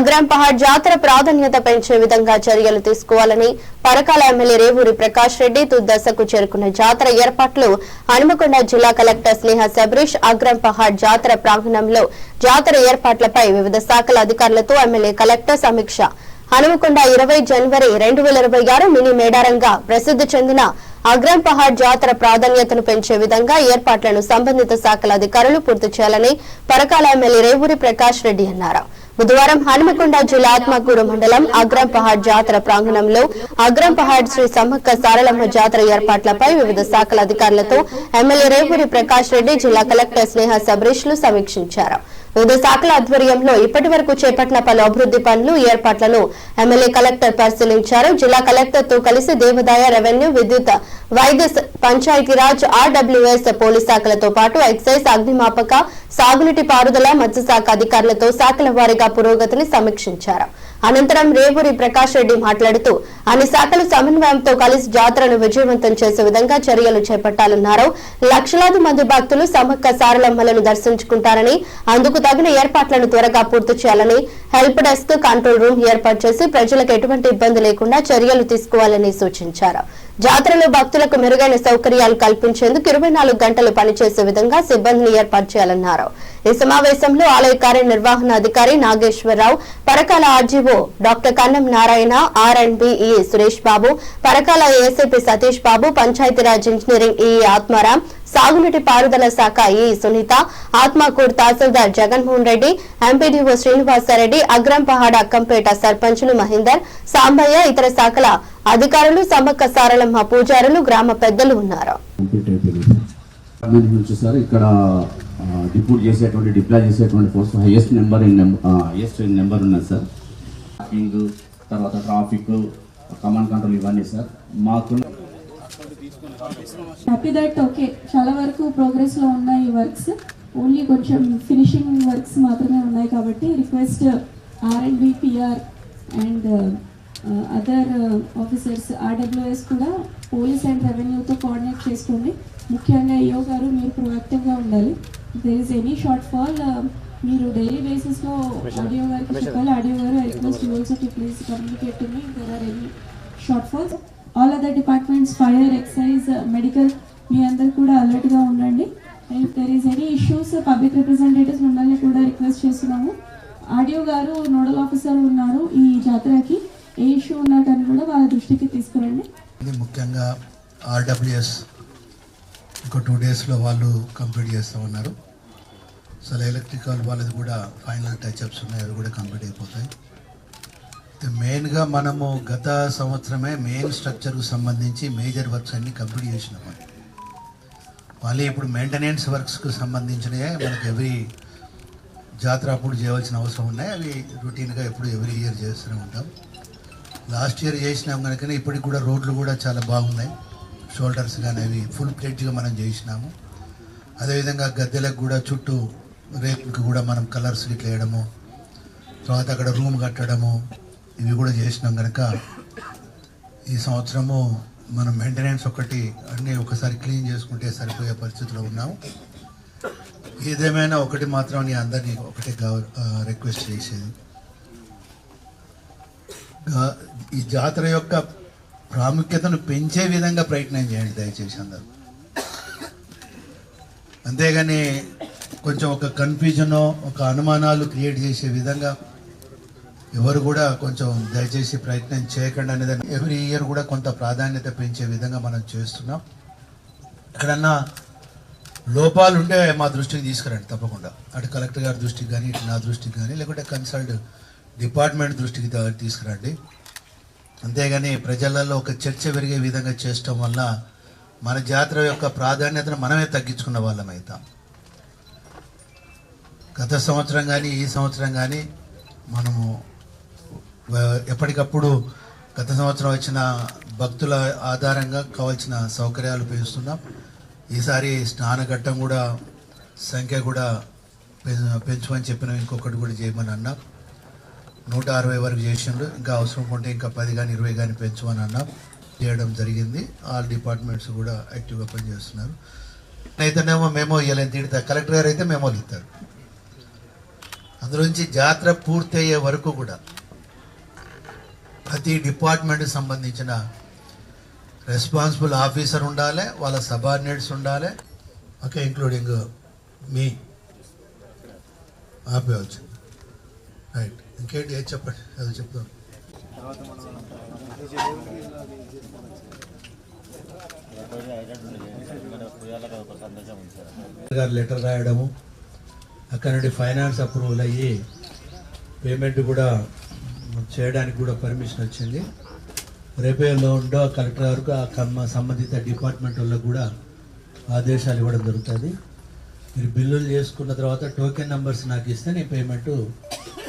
అగ్రం పహాడ్ జాతర ప్రాధాన్యత పెంచే విధంగా చర్యలు తీసుకోవాలని పరకాల ఎమ్మెల్యే రేవూరి ప్రకాష్ రెడ్డి తుదశకు చేరుకున్న జాతర ఏర్పాట్లు హనుమకొండ జిల్లా కలెక్టర్ స్నేహ శబరీష్ అగ్రం పహాడ్ జాతర ప్రాంగణంలో జాతర ఏర్పాట్లపై వివిధ శాఖల అధికారులతో ఎమ్మెల్యే కలెక్టర్ సమీక్ష. హనుమకొండ 20 జనవరి 2026 మినీ మేడారంగా ప్రసిద్ధి చెందిన అగ్రం పహాడ్ జాతర ప్రాధాన్యతను పెంచే విధంగా ఏర్పాట్లను సంబంధిత శాఖల అధికారులు పూర్తి చేయాలని పరకాల ఎమ్మెల్యే రేవూరి ప్రకాష్ రెడ్డి అన్నారు. బుధవారం హనుమకొండ జిల్లా ఆత్మకూరు మండలం అగ్రం పహాడ్ జాతర ప్రాంగణంలో అగ్రం పహాడ్ శ్రీ సమ్మక్క సారలమ్మ జాతర ఏర్పాట్లపై వివిధ శాఖల అధికారులతో ఎమ్మెల్యే రేవూరి ప్రకాష్ రెడ్డి జిల్లా కలెక్టర్ స్నేహ శబరీష్ లు సమీక్షించారు. వివిధ శాఖల ఆధ్వర్యంలో ఇప్పటి వరకు చేపట్టిన పలు అభివృద్ది పనులు ఏర్పాట్లను ఎమ్మెల్యే కలెక్టర్ పరిశీలించారు. జిల్లా కలెక్టర్ తో కలిసి దేవాదాయ, రెవెన్యూ, విద్యుత్, వైద్య, పంచాయతీరాజ్, ఆర్డబ్ల్యూఎస్, పోలీస్ శాఖలతో పాటు ఎక్సైజ్, అగ్నిమాపక, సాగునీటి పారుదల, మత్స్యశాఖ అధికారులతో శాఖల వారీగా పురోగతిని సమీక్షించారు. అనంతరం రేవూరి ప్రకాష్ రెడ్డి మాట్లాడుతూ అన్ని శాఖలు సమన్వయంతో కలిసి జాతరను విజయవంతం చేసే విధంగా చర్యలు చేపట్టాలన్నారు. లక్షలాది మంది భక్తులు సమ్మక్క సారలమ్మలను దర్శించుకుంటారని, అందుకు తగిన ఏర్పాట్లను త్వరగా పూర్తి చేయాలని, హెల్ప్ డెస్క్, కంట్రోల్ రూమ్ ఏర్పాటు చేసి ప్రజలకు ఎటువంటి ఇబ్బంది లేకుండా చర్యలు తీసుకోవాలని సూచించారు. జాతరలో భక్తులకు మెరుగైన సౌకర్యాలు కల్పించేందుకు 24 గంటలు పనిచేసే విధంగా సిబ్బందిని ఏర్పాటు చేయాలన్నారు. ఈ సమావేశంలో ఆలయ కార్యనిర్వహణ అధికారి నాగేశ్వరరావు, పరకాల ఆర్జీఓ డాక్టర్ కన్నం నారాయణ, ఆర్ఎండ్బి సురేష్ బాబు, పరకాల ఏసీపీ సతీష్ బాబు, పంచాయతీరాజ్ ఇంజనీరింగ్ ఆత్మారాం, సాగునీటి పారుదల శాఖ సునీత, ఆత్మకూరు తహసీల్దార్ జగన్మోహన్ రెడ్డి, ఎంపీడీఓ శ్రీనివాసరెడ్డి, అగ్రం పహాడ్ అక్కంపేట సర్పంచులు మహేందర్, సాంబయ్య, ఇతర శాఖల అధికారులు, సమ్మక్క సారలమ్మ పూజారులు, గ్రామ పెద్దలు ఉన్నారు. డిప్లాయ్ చేసేటువంటి ఫోర్స్ హైయెస్ట్ నెంబర్ ఉన్నది సార్. తర్వాత ట్రాఫిక్, కమాండ్ కంట్రోల్ ఇవన్నీ సార్ మాకు హ్యాపీ దట్ ఓకే చాలా వరకు ప్రోగ్రెస్ లో ఉన్నాయి వర్క్స్. ఓన్లీ కొంచెం ఫినిషింగ్ వర్క్స్ మాత్రమే ఉన్నాయి కాబట్టి request R and B, PR and other officers, RWS కూడా పోలీస్ అండ్ రెవెన్యూతో కోఆర్డినేట్ చేసుకోండి. ముఖ్యంగా ఈఓ గారు మీరు ప్రొయాక్టివ్గా ఉండాలి. There is any short fall మీరు డైలీ బేసిస్లో ఆడియో గారికి చెప్పాలి. ఆడియో గారు I request you also to please communicate to me there are any shortfalls. All other departments, fire, excise, medical, మీ అందరు కూడా అలర్ట్గా ఉండండి. And if there is any issues public representatives మిమ్మల్ని కూడా రిక్వెస్ట్ చేస్తున్నాము. ఆడియో గారు నోడల్ ఆఫీసర్ ఉన్నారు ఈ జాతరకి, ఏ ఇష్యూ ఉన్నా కానీ కూడా వాళ్ళ దృష్టికి తీసుకురండి. ముఖ్యంగా ఆర్డబ్ల్యూఎస్ ఇంకో 2 డేస్లో వాళ్ళు కంప్లీట్ చేస్తూ ఉన్నారు. అసలు ఎలక్ట్రికల్ వాళ్ళది కూడా ఫైనల్ టచ్అప్స్ ఉన్నాయి, అవి కూడా కంప్లీట్ అయిపోతాయి. మెయిన్గా మనము గత సంవత్సరమే మెయిన్ స్ట్రక్చర్కు సంబంధించి మేజర్ వర్క్స్ అన్నీ కంప్లీట్ చేసినాము. మళ్ళీ ఇప్పుడు మెయింటెనెన్స్ వర్క్స్కు సంబంధించినవే మనకు ఎవ్రీ జాతర అప్పుడు చేయవలసిన అవసరం ఉన్నాయి. అవి రొటీన్గా ఎప్పుడు ఎవ్రీ ఇయర్ చేస్తూనే ఉంటాం. లాస్ట్ ఇయర్ చేసినాం కనుకనే ఇప్పటికి కూడా రోడ్లు కూడా చాలా బాగున్నాయి. షోల్డర్స్ కానీ అవి ఫుల్ ప్లేట్గా మనం చేసినాము. అదేవిధంగా గద్దెలకు కూడా చుట్టూ రేకులకు కూడా మనం కలర్స్ ఇట్లా వేయడము, తర్వాత అక్కడ రూమ్ కట్టడము, ఇవి కూడా చేసినాం కనుక ఈ సంవత్సరము మనం మెయింటెనెన్స్ ఒకటి అన్నీ ఒకసారి క్లీన్ చేసుకుంటే సరిపోయే పరిస్థితిలో ఉన్నాము. ఏదేమైనా ఒకటి మాత్రం నేను అందరినీ ఒకటే రిక్వెస్ట్ చేసేది, ఈ జాతర యొక్క ప్రాముఖ్యతను పెంచే విధంగా ప్రయత్నం చేయండి దయచేసి అందరూ. అంతేగాని కొంచెం ఒక కన్ఫ్యూజన్, ఒక అనుమానాలు క్రియేట్ చేసే విధంగా ఎవరు కూడా కొంచెం దయచేసి ప్రయత్నం చేయకండి అనేది ఎవ్రీ ఇయర్ కూడా కొంత ప్రాధాన్యత పెంచే విధంగా మనం చేస్తున్నాం. ఎక్కడన్నా లోపాలు ఉంటే మా దృష్టికి తీసుకురండి తప్పకుండా. అటు కలెక్టర్ గారి దృష్టికి కానీ, ఇటు నా దృష్టికి కానీ, లేకుంటే కన్సల్ట్ డిపార్ట్మెంట్ దృష్టికి తీసుకురండి. అంతేగాని ప్రజలలో ఒక చర్చ పెరిగే విధంగా చేయటం వల్ల మన జాతర యొక్క ప్రాధాన్యతను మనమే తగ్గించుకున్న వాళ్ళం అవుతాం. గత సంవత్సరం కానీ ఈ సంవత్సరం కానీ మనము ఎప్పటికప్పుడు గత సంవత్సరం వచ్చిన భక్తుల ఆధారంగా కావాల్సిన సౌకర్యాలు పెంచుతున్నాం. ఈసారి స్నానఘట్టం కూడా సంఖ్య కూడా పెంచమని చెప్పినాం. ఇంకొకటి కూడా చేయమని అన్నాం. 160 వరకు చేసిండు. ఇంకా అవసరం ఉంటే ఇంకా 10 కానీ 20 కానీ పెంచమని అన్నాం. చేయడం జరిగింది. ఆల్ డిపార్ట్మెంట్స్ కూడా యాక్టివ్గా పనిచేస్తున్నారు. అయితేనేమో మెమో ఇవ్వాలని తిడతారు, కలెక్టర్ గారు అయితే మెమోలు ఇస్తారు. అందులోంచి జాతర పూర్తయ్యే వరకు కూడా ప్రతి డిపార్ట్మెంట్కి సంబంధించిన రెస్పాన్సిబుల్ ఆఫీసర్ ఉండాలి, వాళ్ళ సబార్డినేట్స్ ఉండాలి, ఓకే, ఇంక్లూడింగ్ మీ ఆపేవచ్చు. రైట్, ఇంకేంటి ఏది చెప్పండి, అది చెప్తాను. గారు లెటర్ రాయడము, అక్కడ నుండి ఫైనాన్స్ అప్రూవల్ అయ్యి పేమెంట్ కూడా చేయడానికి కూడా పర్మిషన్ వచ్చింది. రేపే ఉందో కలెక్టర్ వరకు ఆ సంబంధిత డిపార్ట్మెంట్ వాళ్ళకు కూడా ఆదేశాలు ఇవ్వడం జరుగుతుంది. మీరు బిల్లులు చేసుకున్న తర్వాత టోకెన్ నెంబర్స్ నాకు ఇస్తే నేను పేమెంట్